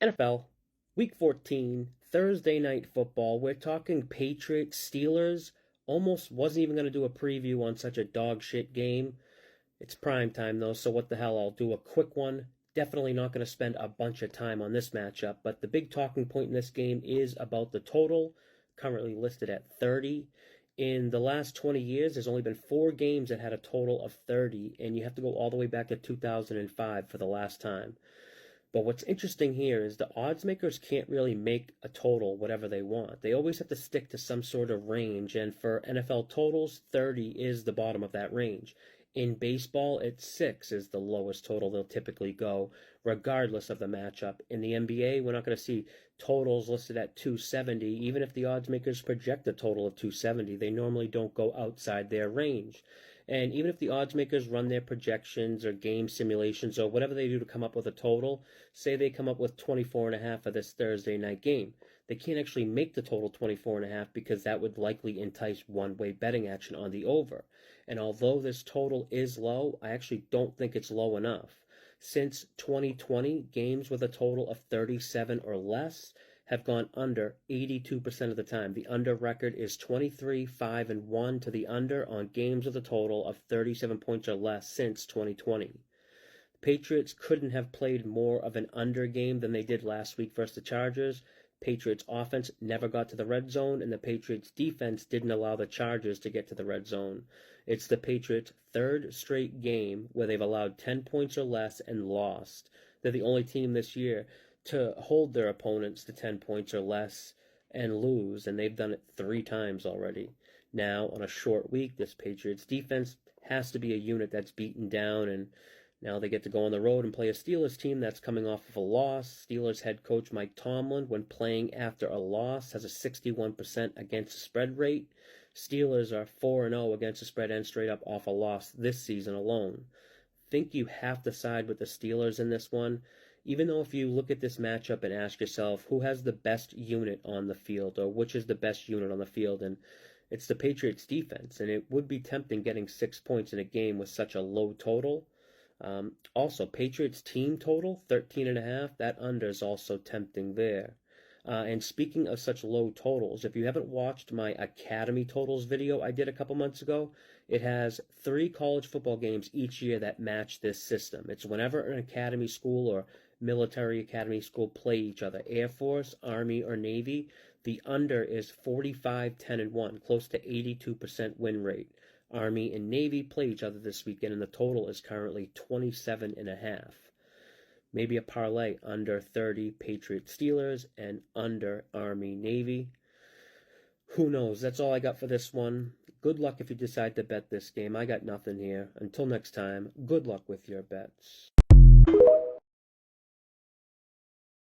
NFL, Week 14, Thursday Night Football. We're talking Patriots, Steelers. Almost wasn't even going to do a preview on such a dog shit game. It's prime time though, so what the hell, I'll do a quick one. Definitely not going to spend a bunch of time on this matchup, but the big talking point in this game is about the total, currently listed at 30. In the last 20 years, there's only been 4 games that had a total of 30, and you have to go all the way back to 2005 for the last time. But what's interesting here is the odds makers can't really make a total whatever they want. They always have to stick to some sort of range, and for NFL totals, 30 is the bottom of that range. In baseball, it's 6 is the lowest total they'll typically go, regardless of the matchup. In the NBA, we're not going to see totals listed at 270. Even if the odds makers project a total of 270, they normally don't go outside their range. And even if the odds makers run their projections or game simulations or whatever they do to come up with a total, say they come up with 24.5 for this Thursday night game, they can't actually make the total 24.5 because that would likely entice one-way betting action on the over. And although this total is low, I actually don't think it's low enough. Since 2020, games with a total of 37 or less have gone under 82% of the time. The under record is 23, 5, and 1 to the under on games with a total of 37 points or less since 2020. The Patriots couldn't have played more of an under game than they did last week versus the Chargers. Patriots offense never got to the red zone, and the Patriots defense didn't allow the Chargers to get to the red zone. It's the Patriots' third straight game where they've allowed 10 points or less and lost. They're the only team this year to hold their opponents to 10 points or less and lose, and they've done it 3 times already. Now, on a short week, this Patriots defense has to be a unit that's beaten down, and now they get to go on the road and play a Steelers team that's coming off of a loss. Steelers head coach Mike Tomlin, when playing after a loss, has a 61% against the spread rate. Steelers are 4-0 against the spread and straight up off a loss this season alone. Think you have to side with the Steelers in this one, even though if you look at this matchup and ask yourself who has the best unit on the field or which is the best unit on the field, and it's the Patriots defense, and it would be tempting getting 6 points in a game with such a low total. Also, Patriots team total 13.5, that under is also tempting there. And speaking of such low totals, if you haven't watched my Academy totals video I did a couple months ago, it has 3 college football games each year that match this system. It's whenever an academy school or military academy school play each other, Air Force, Army, or Navy, the under is 45, 10, and 1, close to 82% win rate. Army and Navy play each other this weekend, and the total is currently 27.5. Maybe a parlay under 30 Patriots Steelers and under Army Navy. Who knows? That's all I got for this one. Good luck if you decide to bet this game. I got nothing here. Until next time, good luck with your bets.